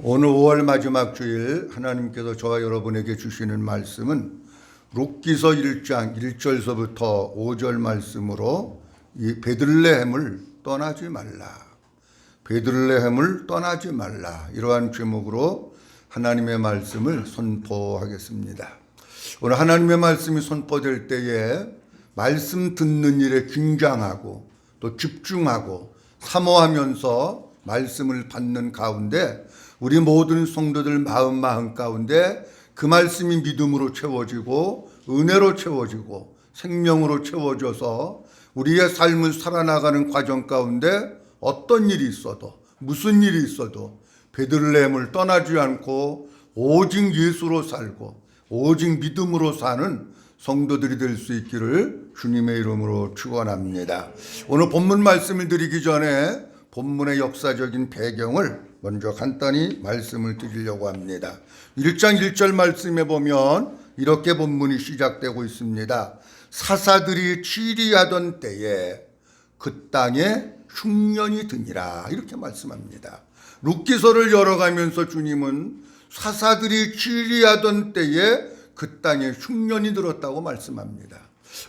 오늘 5월 마지막 주일 하나님께서 저와 여러분에게 주시는 말씀은 룻기서 1장 1절서부터 5절 말씀으로 이 베들레헴을 떠나지 말라. 베들레헴을 떠나지 말라. 이러한 제목으로 하나님의 말씀을 선포하겠습니다. 오늘 하나님의 말씀이 선포될 때에 말씀 듣는 일에 긴장하고 또 집중하고 사모하면서 말씀을 받는 가운데 우리 모든 성도들 마음 가운데 그 말씀이 믿음으로 채워지고 은혜로 채워지고 생명으로 채워져서 우리의 삶을 살아나가는 과정 가운데 어떤 일이 있어도 무슨 일이 있어도 베들레헴을 떠나지 않고 오직 예수로 살고 오직 믿음으로 사는 성도들이 될 수 있기를 주님의 이름으로 축원합니다. 오늘 본문 말씀을 드리기 전에 본문의 역사적인 배경을 먼저 간단히 말씀을 드리려고 합니다. 1장 1절 말씀에 보면 이렇게 본문이 시작되고 있습니다. 사사들이 치리하던 때에 그 땅에 흉년이 드니라, 이렇게 말씀합니다. 룻기서를 열어가면서 주님은 사사들이 치리하던 때에 그 땅에 흉년이 들었다고 말씀합니다.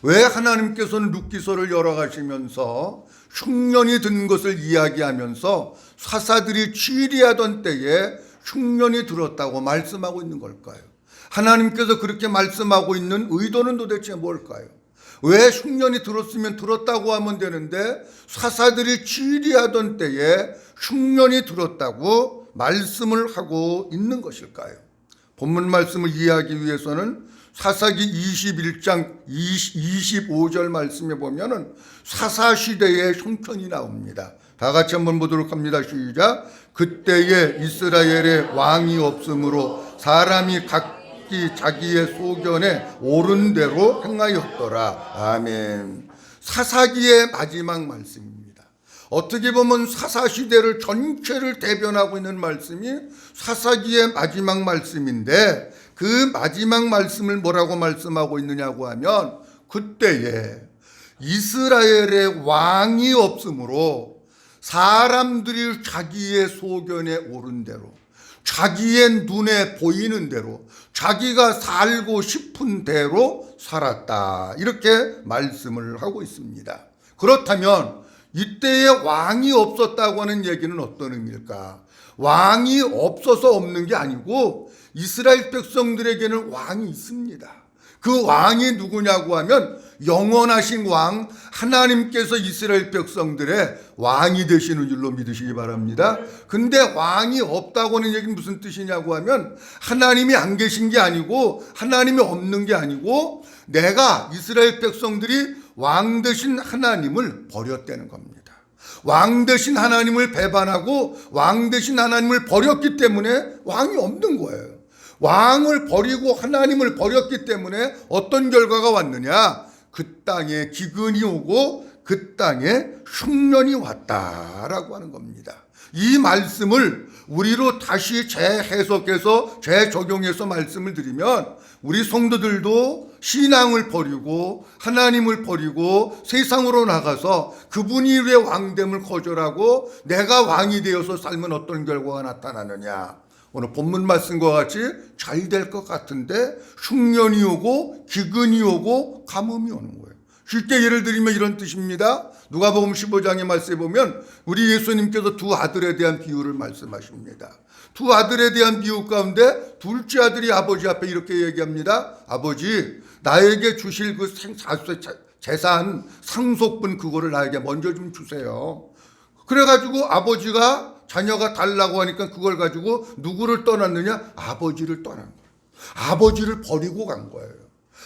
왜 하나님께서는 룻기서를 열어가시면서 흉년이 든 것을 이야기하면서 사사들이 치리하던 때에 흉년이 들었다고 말씀하고 있는 걸까요? 하나님께서 그렇게 말씀하고 있는 의도는 도대체 뭘까요? 왜 흉년이 들었으면 들었다고 하면 되는데 사사들이 치리하던 때에 흉년이 들었다고 말씀을 하고 있는 것일까요? 본문 말씀을 이해하기 위해서는 사사기 21장 25절 말씀에 보면은 사사시대의 형편이 나옵니다. 다 같이 한번 보도록 합니다. 시작. 그때에 이스라엘에 왕이 없으므로 사람이 각기 자기의 소견에 옳은 대로 행하였더라. 아멘. 사사기의 마지막 말씀입니다. 어떻게 보면 사사시대를 전체를 대변하고 있는 말씀이 사사기의 마지막 말씀인데 그 마지막 말씀을 뭐라고 말씀하고 있느냐고 하면 그때에 이스라엘의 왕이 없으므로 사람들이 자기의 소견에 옳은 대로 자기의 눈에 보이는 대로 자기가 살고 싶은 대로 살았다, 이렇게 말씀을 하고 있습니다. 그렇다면 이때에 왕이 없었다고 하는 얘기는 어떤 의미일까? 왕이 없어서 없는 게 아니고 이스라엘 백성들에게는 왕이 있습니다. 그 왕이 누구냐고 하면 영원하신 왕 하나님께서 이스라엘 백성들의 왕이 되시는 줄로 믿으시기 바랍니다. 근데 왕이 없다고 하는 얘기는 무슨 뜻이냐고 하면 하나님이 안 계신 게 아니고 하나님이 없는 게 아니고 내가 이스라엘 백성들이 왕 되신 하나님을 버렸다는 겁니다. 왕 되신 하나님을 배반하고 왕 되신 하나님을 버렸기 때문에 왕이 없는 거예요. 왕을 버리고 하나님을 버렸기 때문에 어떤 결과가 왔느냐? 그 땅에 기근이 오고 그 땅에 흉년이 왔다라고 하는 겁니다. 이 말씀을 우리로 다시 재해석해서 재적용해서 말씀을 드리면 우리 성도들도 신앙을 버리고 하나님을 버리고 세상으로 나가서 그분이 왜 왕됨을 거절하고 내가 왕이 되어서 살면 어떤 결과가 나타나느냐? 오늘 본문 말씀과 같이 잘 될 것 같은데 흉년이 오고 기근이 오고 가뭄이 오는 거예요. 쉽게 예를 들면 이런 뜻입니다. 누가복음 15장의 말씀에 보면 우리 예수님께서 두 아들에 대한 비유를 말씀하십니다. 두 아들에 대한 비유 가운데 둘째 아들이 아버지 앞에 이렇게 얘기합니다. 아버지, 나에게 주실 그 재산 상속분 그거를 나에게 먼저 좀 주세요. 그래가지고 아버지가 자녀가 달라고 하니까 그걸 가지고 누구를 떠났느냐? 아버지를 떠난 거예요. 아버지를 버리고 간 거예요.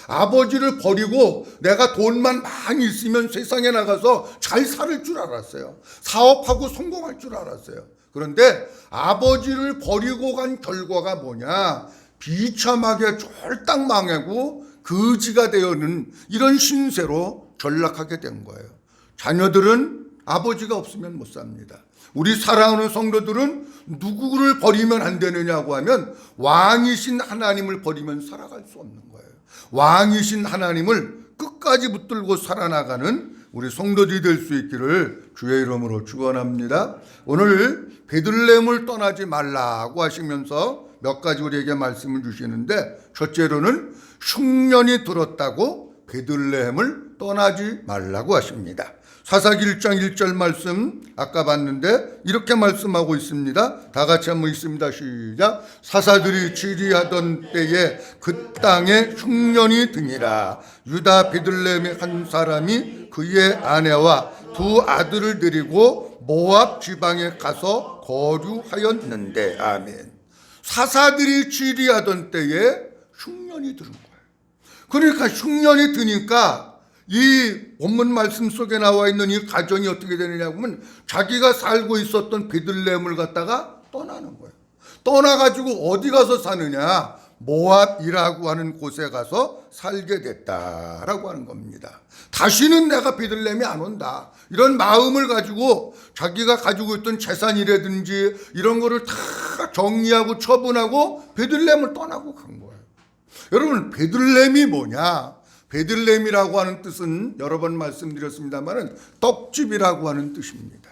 아버지를 버리고 내가 돈만 많이 있으면 세상에 나가서 잘 살 줄 알았어요. 사업하고 성공할 줄 알았어요. 그런데 아버지를 버리고 간 결과가 뭐냐? 비참하게 쫄딱 망하고 거지가 되어는 이런 신세로 전락하게 된 거예요. 자녀들은 아버지가 없으면 못 삽니다. 우리 사랑하는 성도들은 누구를 버리면 안 되느냐고 하면 왕이신 하나님을 버리면 살아갈 수 없는 거예요. 왕이신 하나님을 끝까지 붙들고 살아나가는 우리 성도들이 될 수 있기를 주의 이름으로 축원합니다. 오늘 베들레헴을 떠나지 말라고 하시면서 몇 가지 우리에게 말씀을 주시는데, 첫째로는 흉년이 들었다고 베들레헴을 떠나지 말라고 하십니다. 사사기 1장 1절 말씀 아까 봤는데 이렇게 말씀하고 있습니다. 다 같이 한번 읽습니다. 시작. 사사들이 치리하던 때에 그 땅에 흉년이 드니라. 유다 베들레헴의 한 사람이 그의 아내와 두 아들을 데리고 모압 지방에 가서 거류하였는데. 아멘. 사사들이 치리하던 때에 흉년이 드는 거예요. 그러니까 흉년이 드니까 이 본문 말씀 속에 나와 있는 이 가정이 어떻게 되느냐 하면 자기가 살고 있었던 베들레헴을 갖다가 떠나는 거예요. 떠나가지고 어디 가서 사느냐? 모압이라고 하는 곳에 가서 살게 됐다라고 하는 겁니다. 다시는 내가 베들레헴에 안 온다, 이런 마음을 가지고 자기가 가지고 있던 재산이라든지 이런 거를 다 정리하고 처분하고 베들레헴을 떠나고 간 거예요. 여러분, 베들레헴이 뭐냐? 베들레헴이라고 하는 뜻은 여러 번 말씀드렸습니다만 떡집이라고 하는 뜻입니다.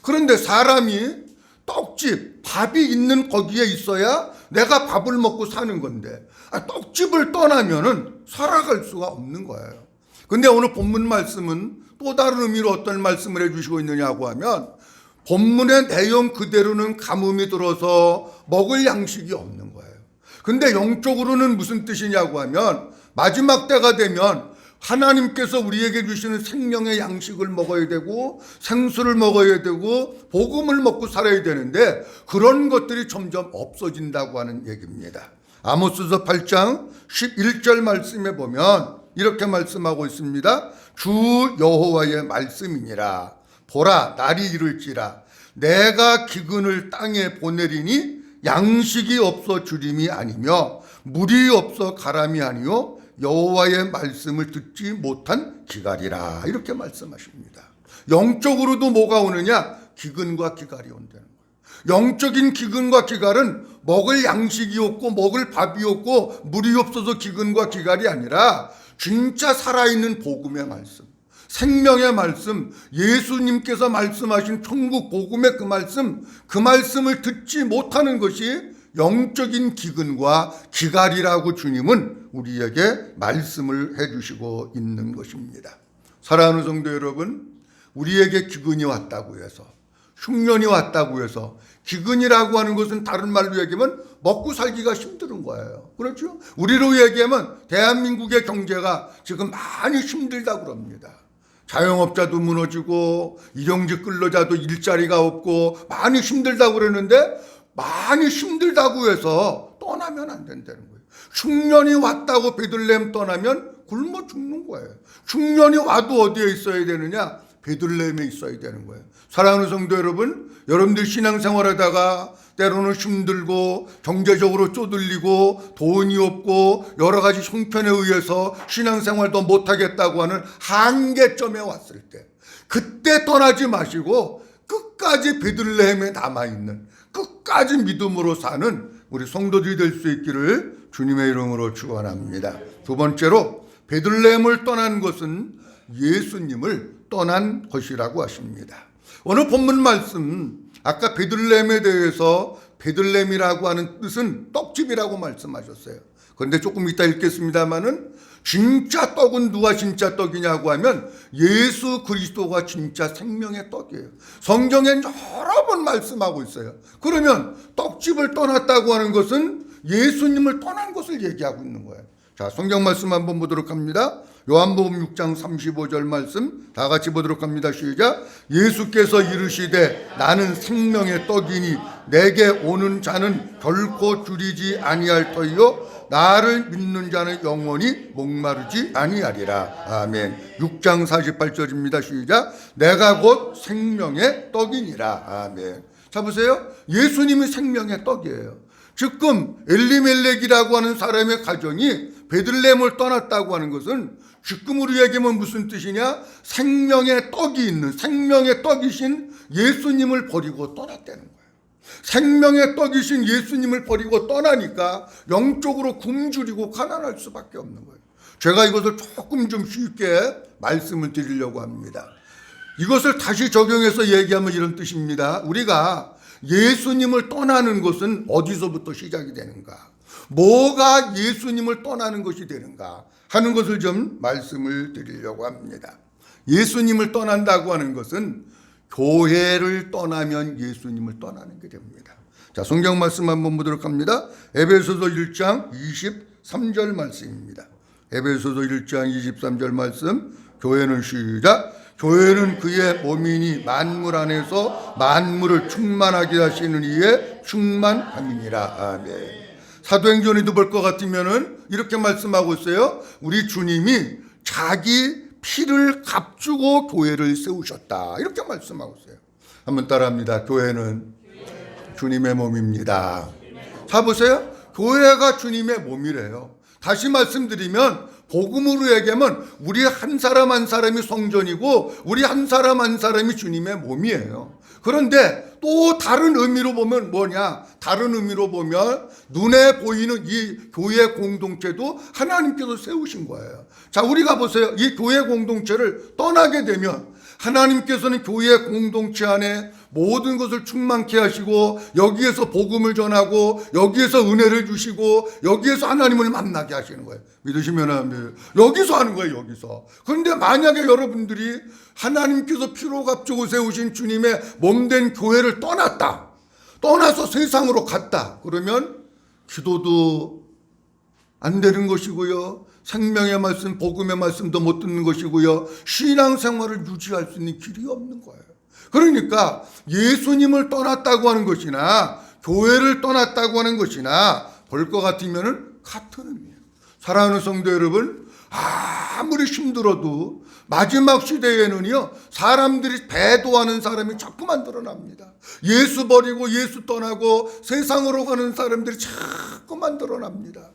그런데 사람이 떡집, 밥이 있는 거기에 있어야 내가 밥을 먹고 사는 건데, 떡집을 떠나면은 살아갈 수가 없는 거예요. 근데 오늘 본문 말씀은 또 다른 의미로 어떤 말씀을 해주시고 있느냐고 하면, 본문의 내용 그대로는 가뭄이 들어서 먹을 양식이 없는 거예요. 근데 영적으로는 무슨 뜻이냐고 하면, 마지막 때가 되면 하나님께서 우리에게 주시는 생명의 양식을 먹어야 되고 생수를 먹어야 되고 복음을 먹고 살아야 되는데, 그런 것들이 점점 없어진다고 하는 얘기입니다. 아모스서 8장 11절 말씀에 보면 이렇게 말씀하고 있습니다. 주 여호와의 말씀이니라. 보라, 날이 이를지라 내가 기근을 땅에 보내리니 양식이 없어 주림이 아니며 물이 없어 가람이 아니요 여호와의 말씀을 듣지 못한 기갈이라. 이렇게 말씀하십니다. 영적으로도 뭐가 오느냐? 기근과 기갈이 온다는 거예요. 영적인 기근과 기갈은 먹을 양식이 없고 먹을 밥이 없고 물이 없어서 기근과 기갈이 아니라 진짜 살아있는 복음의 말씀, 생명의 말씀, 예수님께서 말씀하신 천국 복음의 그 말씀을 듣지 못하는 것이 영적인 기근과 기갈이라고 주님은 우리에게 말씀을 해주시고 있는 것입니다. 사랑하는 성도 여러분, 우리에게 기근이 왔다고 해서, 흉년이 왔다고 해서, 기근이라고 하는 것은 다른 말로 얘기하면 먹고 살기가 힘든 거예요. 그렇죠? 우리로 얘기하면 대한민국의 경제가 지금 많이 힘들다고 그럽니다. 자영업자도 무너지고 일용직 근로자도 일자리가 없고 많이 힘들다고 그러는데, 많이 힘들다고 해서 떠나면 안 된다는 거예요. 흉년이 왔다고 베들레헴 떠나면 굶어 죽는 거예요. 흉년이 와도 어디에 있어야 되느냐? 베들레헴에 있어야 되는 거예요. 사랑하는 성도 여러분, 여러분들 신앙생활하다가 때로는 힘들고 경제적으로 쪼들리고 돈이 없고 여러 가지 형편에 의해서 신앙생활도 못하겠다고 하는 한계점에 왔을 때, 그때 떠나지 마시고 끝까지 베들레헴에 남아있는, 끝까지 믿음으로 사는 우리 성도들이 될 수 있기를 주님의 이름으로 축원합니다. 두 번째로, 베들레헴을 떠난 것은 예수님을 떠난 것이라고 하십니다. 오늘 본문 말씀, 아까 베들레헴에 대해서 베들레헴이라고 하는 뜻은 떡집이라고 말씀하셨어요. 그런데 조금 이따 읽겠습니다마는 진짜 떡은 누가 진짜 떡이냐고 하면 예수 그리스도가 진짜 생명의 떡이에요. 성경엔 여러 번 말씀하고 있어요. 그러면 떡집을 떠났다고 하는 것은 예수님을 떠난 것을 얘기하고 있는 거예요. 자, 성경 말씀 한번 보도록 합니다. 요한복음 6장 35절 말씀 다 같이 보도록 합니다. 시작. 예수께서 이르시되 나는 생명의 떡이니 내게 오는 자는 결코 줄이지 아니할 터이요 나를 믿는 자는 영원히 목마르지 아니하리라. 아멘. 6장 48절입니다. 시작. 내가 곧 생명의 떡이니라. 아멘. 자, 보세요. 예수님이 생명의 떡이에요. 지금 엘리멜렉이라고 하는 사람의 가정이 베들레헴을 떠났다고 하는 것은 지금 우리에게는 무슨 뜻이냐? 생명의 떡이 있는, 생명의 떡이신 예수님을 버리고 떠났다는 거예요. 생명의 떡이신 예수님을 버리고 떠나니까 영적으로 굶주리고 가난할 수밖에 없는 거예요. 제가 이것을 조금 좀 쉽게 말씀을 드리려고 합니다. 이것을 다시 적용해서 얘기하면 이런 뜻입니다. 우리가 예수님을 떠나는 것은 어디서부터 시작이 되는가? 뭐가 예수님을 떠나는 것이 되는가? 하는 것을 좀 말씀을 드리려고 합니다. 예수님을 떠난다고 하는 것은 교회를 떠나면 예수님을 떠나는 게 됩니다. 자, 성경 말씀 한번 보도록 합니다. 에베소서 1장 23절 말씀입니다. 에베소서 1장 23절 말씀, 교회는 시작. 교회는 그의 몸이니 만물 안에서 만물을 충만하게 하시는 이의 충만함이니라. 아멘. 사도행전에도 볼 것 같으면은 이렇게 말씀하고 있어요. 우리 주님이 자기 피를 값주고 교회를 세우셨다. 이렇게 말씀하고 있어요. 한번 따라합니다. 교회는 주님의 몸입니다. 자, 보세요. 교회가 주님의 몸이래요. 다시 말씀드리면 복음으로 얘기하면 우리 한 사람 한 사람이 성전이고 우리 한 사람 한 사람이 주님의 몸이에요. 그런데 또 다른 의미로 보면 뭐냐? 다른 의미로 보면 눈에 보이는 이 교회 공동체도 하나님께서 세우신 거예요. 자, 우리가 보세요. 이 교회 공동체를 떠나게 되면 하나님께서는 교회 공동체 안에 모든 것을 충만케 하시고 여기에서 복음을 전하고 여기에서 은혜를 주시고 여기에서 하나님을 만나게 하시는 거예요. 믿으시면 합니다. 여기서 하는 거예요. 여기서. 그런데 만약에 여러분들이 하나님께서 피로 값주고 세우신 주님의 몸된 교회를 떠나서 세상으로 갔다. 그러면 기도도 안 되는 것이고요. 생명의 말씀, 복음의 말씀도 못 듣는 것이고요. 신앙생활을 유지할 수 있는 길이 없는 거예요. 그러니까 예수님을 떠났다고 하는 것이나 교회를 떠났다고 하는 것이나 볼 것 같으면 같은 의미예요. 사랑하는 성도 여러분, 아무리 힘들어도 마지막 시대에는요, 사람들이 배도하는 사람이 자꾸만 드러납니다. 예수 버리고 예수 떠나고 세상으로 가는 사람들이 자꾸만 드러납니다.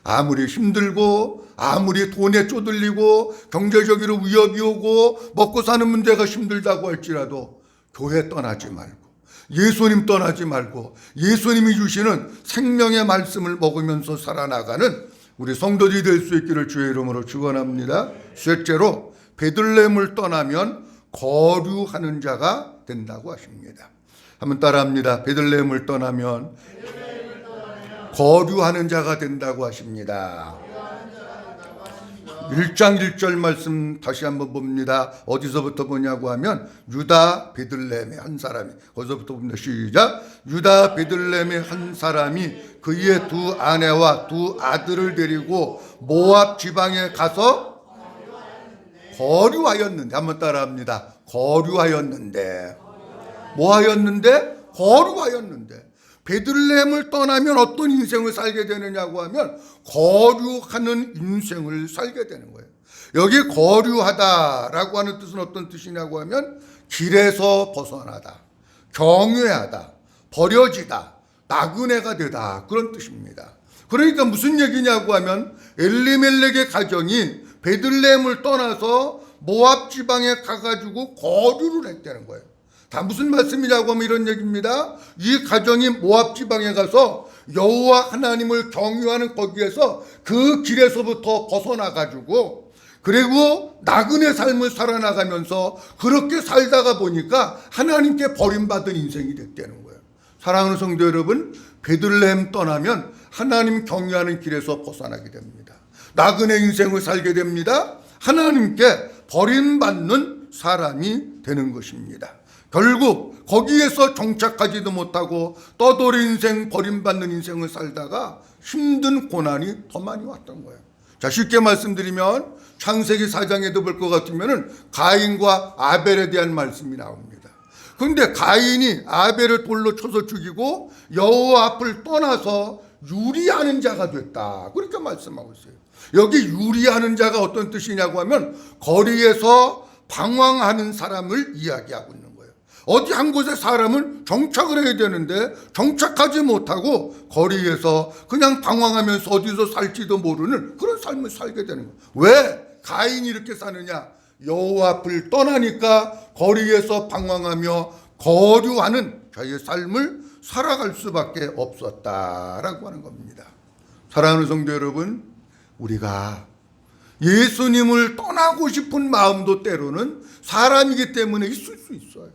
아무리 힘들고 아무리 돈에 쪼들리고 경제적으로 위협이 오고 먹고 사는 문제가 힘들다고 할지라도 교회 떠나지 말고 예수님 떠나지 말고 예수님이 주시는 생명의 말씀을 먹으면서 살아나가는 우리 성도들이 될 수 있기를 주의 이름으로 축원합니다. 셋째로 베들레헴을 떠나면 거류하는 자가 된다고 하십니다. 한번 따라합니다. 베들레헴을 떠나면 거류하는 자가 된다고 하십니다. 1장 1절 말씀 다시 한번 봅니다. 어디서부터 보냐고 하면 유다 베들레헴의 한 사람이, 거기서부터 봅니다. 시작. 유다 베들레헴의 한 사람이 그의 두 아내와 두 아들을 데리고 모압 지방에 가서 거류하였는데, 한번 따라합니다. 거류하였는데, 뭐 하였는데? 거류하였는데. 베들레헴을 떠나면 어떤 인생을 살게 되느냐고 하면 거류하는 인생을 살게 되는 거예요. 여기 거류하다라고 하는 뜻은 어떤 뜻이냐고 하면 길에서 벗어나다, 경외하다, 버려지다, 나그네가 되다, 그런 뜻입니다. 그러니까 무슨 얘기냐고 하면 엘리멜렉의 가정이 베들레헴을 떠나서 모압 지방에 가가지고 거류를 했다는 거예요. 다 무슨 말씀이냐고 하면 이런 얘기입니다. 이 가정이 모압 지방에 가서 여호와 하나님을 경유하는 거기에서 그 길에서부터 벗어나가지고 그리고 나그네 삶을 살아나가면서 그렇게 살다가 보니까 하나님께 버림받은 인생이 됐다는 거예요. 사랑하는 성도 여러분, 베들레헴 떠나면 하나님 경유하는 길에서 벗어나게 됩니다. 나그네 인생을 살게 됩니다. 하나님께 버림받는 사람이 되는 것입니다. 결국 거기에서 정착하지도 못하고 떠돌이 인생, 버림받는 인생을 살다가 힘든 고난이 더 많이 왔던 거예요. 자, 쉽게 말씀드리면 창세기 4장에도 볼 것 같으면 가인과 아벨에 대한 말씀이 나옵니다. 그런데 가인이 아벨을 돌로 쳐서 죽이고 여호와 앞을 떠나서 유리하는 자가 됐다, 그렇게 말씀하고 있어요. 여기 유리하는 자가 어떤 뜻이냐고 하면 거리에서 방황하는 사람을 이야기하고 있는 거예요. 어디 한 곳에 사람은 정착을 해야 되는데 정착하지 못하고 거리에서 그냥 방황하면서 어디서 살지도 모르는 그런 삶을 살게 되는 거예요. 왜 가인이 이렇게 사느냐? 여호와 앞을 떠나니까 거리에서 방황하며 거류하는 자기의 삶을 살아갈 수밖에 없었다라고 하는 겁니다. 사랑하는 성도 여러분, 우리가 예수님을 떠나고 싶은 마음도 때로는 사람이기 때문에 있을 수 있어요.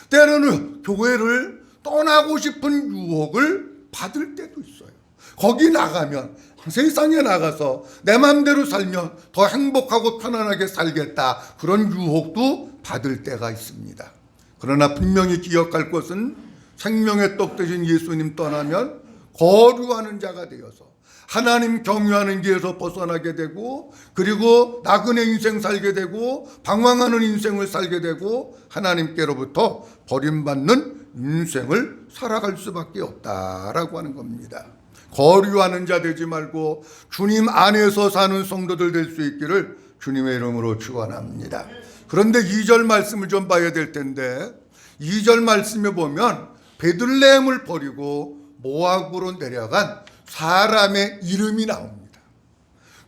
때로는 교회를 떠나고 싶은 유혹을 받을 때도 있어요. 거기 나가면, 세상에 나가서 내 마음대로 살면 더 행복하고 편안하게 살겠다, 그런 유혹도 받을 때가 있습니다. 그러나 분명히 기억할 것은 생명의 떡 되신 예수님 떠나면 거류하는 자가 되어서 하나님 경유하는 길에서 벗어나게 되고, 그리고 나그네 인생 살게 되고, 방황하는 인생을 살게 되고, 하나님께로부터 버림받는 인생을 살아갈 수밖에 없다라고 하는 겁니다. 거류하는 자 되지 말고 주님 안에서 사는 성도들 될 수 있기를 주님의 이름으로 축원합니다. 그런데 2절 말씀을 좀 봐야 될 텐데, 2절 말씀에 보면 베들레헴을 버리고 모압으로 내려간 사람의 이름이 나옵니다.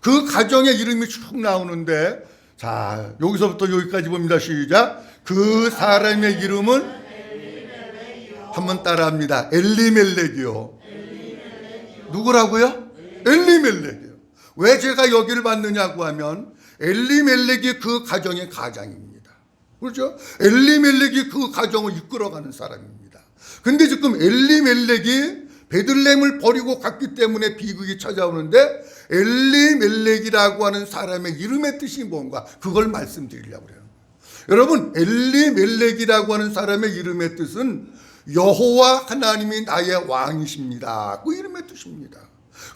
그 가정의 이름이 쭉 나오는데, 자, 여기서부터 여기까지 봅니다. 시작. 그 사람의 이름은 한번 따라합니다. 엘리멜렉이요. 누구라고요? 엘리멜렉이요. 왜 제가 여기를 봤느냐고 하면 엘리멜렉이 그 가정의 가장입니다. 그렇죠? 엘리멜렉이 그 가정을 이끌어가는 사람입니다. 근데 지금 엘리멜렉이 베들레헴을 버리고 갔기 때문에 비극이 찾아오는데, 엘리멜렉이라고 하는 사람의 이름의 뜻이 뭔가, 그걸 말씀드리려고 해요. 여러분, 엘리멜렉이라고 하는 사람의 이름의 뜻은 여호와 하나님이 나의 왕이십니다, 그 이름의 뜻입니다.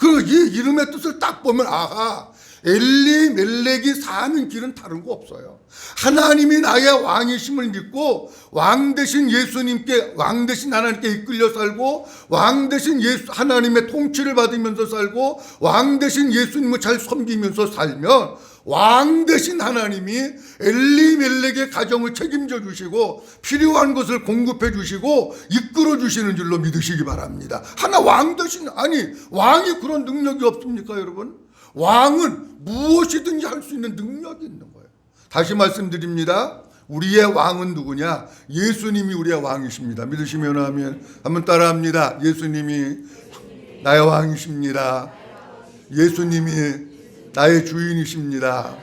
그리고 이 이름의 뜻을 딱 보면, 아하, 엘리멜렉이 사는 길은 다른 거 없어요. 하나님이 나의 왕이심을 믿고 왕 대신 예수님께, 왕 대신 하나님께 이끌려 살고, 왕 대신 하나님의 통치를 받으면서 살고, 왕 대신 예수님을 잘 섬기면서 살면 왕 대신 하나님이 엘리멜렉의 가정을 책임져 주시고 필요한 것을 공급해 주시고 이끌어 주시는 줄로 믿으시기 바랍니다. 하나 왕 대신, 아니 왕이 그런 능력이 없습니까 여러분? 왕은 무엇이든지 할 수 있는 능력이 있는 거예요. 다시 말씀드립니다. 우리의 왕은 누구냐? 예수님이 우리의 왕이십니다. 믿으시면 하면 한번 따라합니다. 예수님이 나의 왕이십니다. 예수님이 나의 주인이십니다.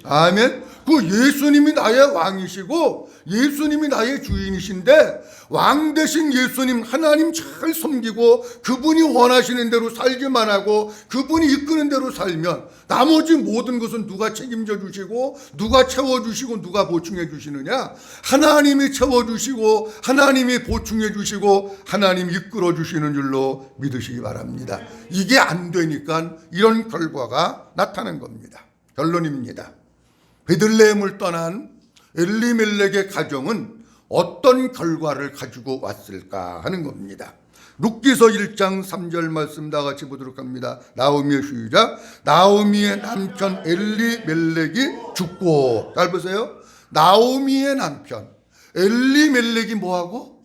아멘. 그 예수님이 나의 왕이시고 예수님이 나의 주인이신데, 왕 대신 예수님 하나님 잘 섬기고 그분이 원하시는 대로 살기만 하고 그분이 이끄는 대로 살면 나머지 모든 것은 누가 책임져 주시고 누가 채워주시고 누가 보충해 주시느냐? 하나님이 채워주시고 하나님이 보충해 주시고 하나님이 이끌어 주시는 줄로 믿으시기 바랍니다. 이게 안 되니까 이런 결과가 나타난 겁니다. 결론입니다. 베들레헴을 떠난 엘리멜렉의 가정은 어떤 결과를 가지고 왔을까 하는 겁니다. 룻기서 1장 3절 말씀 다 같이 보도록 합니다. 나오미의 시작. 나오미의 남편 엘리멜렉이 죽고, 잘 보세요. 나오미의 남편 엘리멜렉이 뭐하고?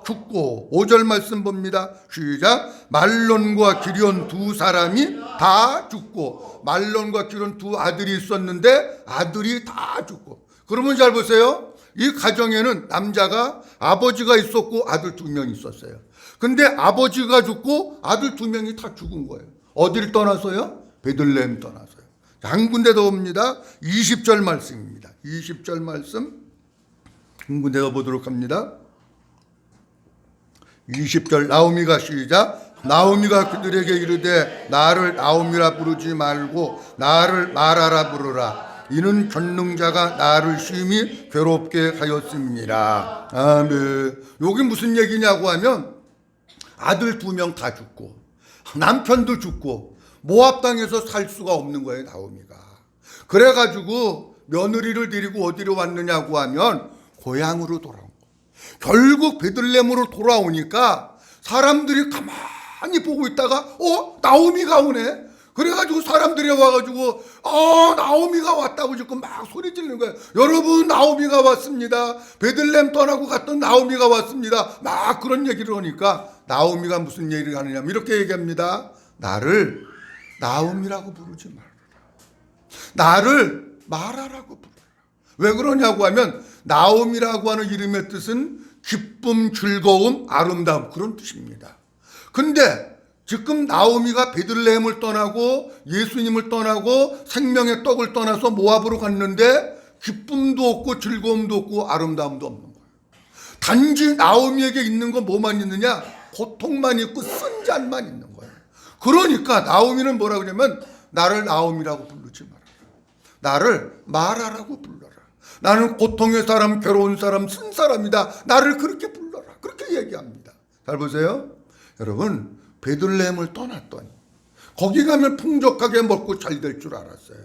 죽고. 5절 말씀 봅니다. 시작. 말론과 기리온 두 사람이 다 죽고. 말론과 기리온 두 아들이 있었는데 아들이 다 죽고. 그러면 잘 보세요. 이 가정에는 남자가, 아버지가 있었고 아들 2명 있었어요. 근데 아버지가 죽고 아들 2명이 다 죽은 거예요. 어디를 떠나서요? 베들레헴 떠나서요. 한 군데 더 봅니다. 20절 말씀입니다. 20절 말씀 한 군데 더 보도록 합니다. 20절 나오미가 시작. 나오미가 그들에게 이르되 나를 나오미라 부르지 말고 나를 마라라 부르라. 이는 전능자가 나를 심히 괴롭게 하였습니다. 아멘. 여기 무슨 얘기냐고 하면 아들 2명 다 죽고 남편도 죽고 모압 땅에서 살 수가 없는 거예요, 나오미가. 그래가지고 며느리를 데리고 어디로 왔느냐고 하면 고향으로 돌아온 거예요. 결국 베들레헴으로 돌아오니까 사람들이 가만히 보고 있다가 나오미가 오네. 그래가지고 사람들이 와가지고 나오미가 왔다고 지금 막 소리 지르는 거예요. 여러분, 나오미가 왔습니다. 베들레헴 떠나고 갔던 나오미가 왔습니다. 막 그런 얘기를 하니까 나오미가 무슨 얘기를 하느냐면 이렇게 얘기합니다. 나를 나오미라고 부르지 말아라. 나를 마라라고 부르라. 왜 그러냐고 하면 나오미라고 하는 이름의 뜻은 기쁨, 즐거움, 아름다움, 그런 뜻입니다. 근데 지금 나오미가 베들레헴을 떠나고 예수님을 떠나고 생명의 떡을 떠나서 모압으로 갔는데 기쁨도 없고 즐거움도 없고 아름다움도 없는 거예요. 단지 나오미에게 있는 건 뭐만 있느냐? 고통만 있고 쓴 잔만 있는 거예요. 그러니까 나오미는 뭐라 그러냐면 나를 나오미라고 부르지 마라. 나를 마라라고 불러라. 나는 고통의 사람, 괴로운 사람, 쓴 사람이다. 나를 그렇게 불러라. 그렇게 얘기합니다. 잘 보세요. 여러분, 베들레헴을 떠났더니 거기 가면 풍족하게 먹고 잘 될 줄 알았어요.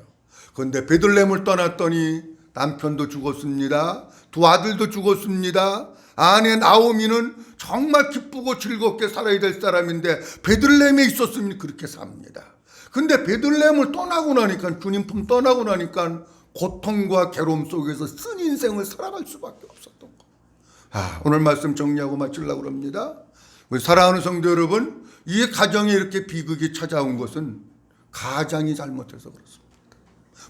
그런데 베들레헴을 떠났더니 남편도 죽었습니다. 두 아들도 죽었습니다. 아내 나오미는 정말 기쁘고 즐겁게 살아야 될 사람인데 베들레헴에 있었으면 그렇게 삽니다. 근데 베들레헴을 떠나고 나니까, 주님 품 떠나고 나니까 고통과 괴로움 속에서 쓴 인생을 살아갈 수밖에 없었던 거. 오늘 말씀 정리하고 마치려고 합니다. 우리 사랑하는 성도 여러분, 이 가정에 이렇게 비극이 찾아온 것은 가장이 잘못해서 그렇습니다.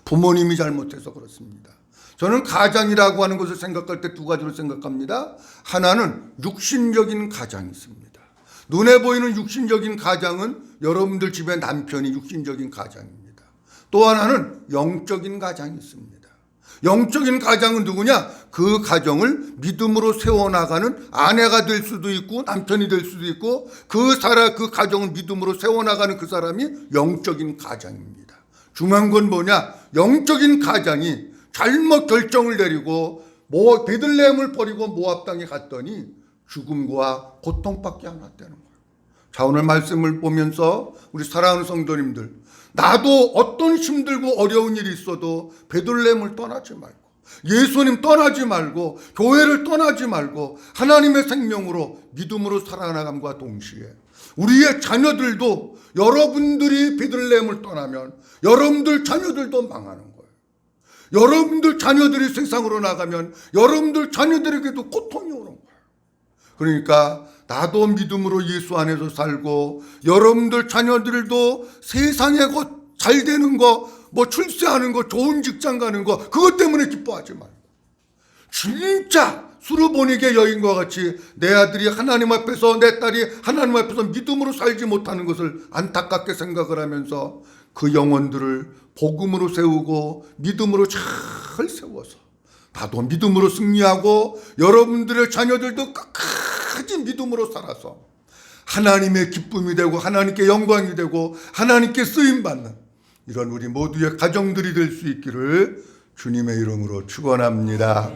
부모님이 잘못해서 그렇습니다. 저는 가장이라고 하는 것을 생각할 때 두 가지로 생각합니다. 하나는 육신적인 가장이 있습니다. 눈에 보이는 육신적인 가장은 여러분들 집의 남편이 육신적인 가장입니다. 또 하나는 영적인 가장이 있습니다. 영적인 가장은 누구냐? 그 가정을 믿음으로 세워나가는 아내가 될 수도 있고 남편이 될 수도 있고 그 가정을 믿음으로 세워나가는 그 사람이 영적인 가장입니다. 중요한 건 뭐냐? 영적인 가장이 잘못 결정을 내리고 베들레헴을 버리고 모압 땅에 갔더니 죽음과 고통밖에 안 왔다는 거예요. 자, 오늘 말씀을 보면서 우리 사랑하는 성도님들, 나도 어떤 힘들고 어려운 일이 있어도 베들레헴을 떠나지 말고, 예수님 떠나지 말고, 교회를 떠나지 말고 하나님의 생명으로 믿음으로 살아나감과 동시에 우리의 자녀들도, 여러분들이 베들레헴을 떠나면 여러분들 자녀들도 망하는 거예요. 여러분들 자녀들이 세상으로 나가면 여러분들 자녀들에게도 고통이 오는 거예요. 그러니까 나도 믿음으로 예수 안에서 살고 여러분들 자녀들도 세상에 잘 되는 거, 출세하는 거, 좋은 직장 가는 거, 그것 때문에 기뻐하지 말고 진짜 수르보니게 여인과 같이 내 아들이 하나님 앞에서, 내 딸이 하나님 앞에서 믿음으로 살지 못하는 것을 안타깝게 생각을 하면서 그 영혼들을 복음으로 세우고 믿음으로 잘 세워서 나도 믿음으로 승리하고 여러분들의 자녀들도 끝까지 믿음으로 살아서 하나님의 기쁨이 되고 하나님께 영광이 되고 하나님께 쓰임받는 이런 우리 모두의 가정들이 될 수 있기를 주님의 이름으로 축원합니다.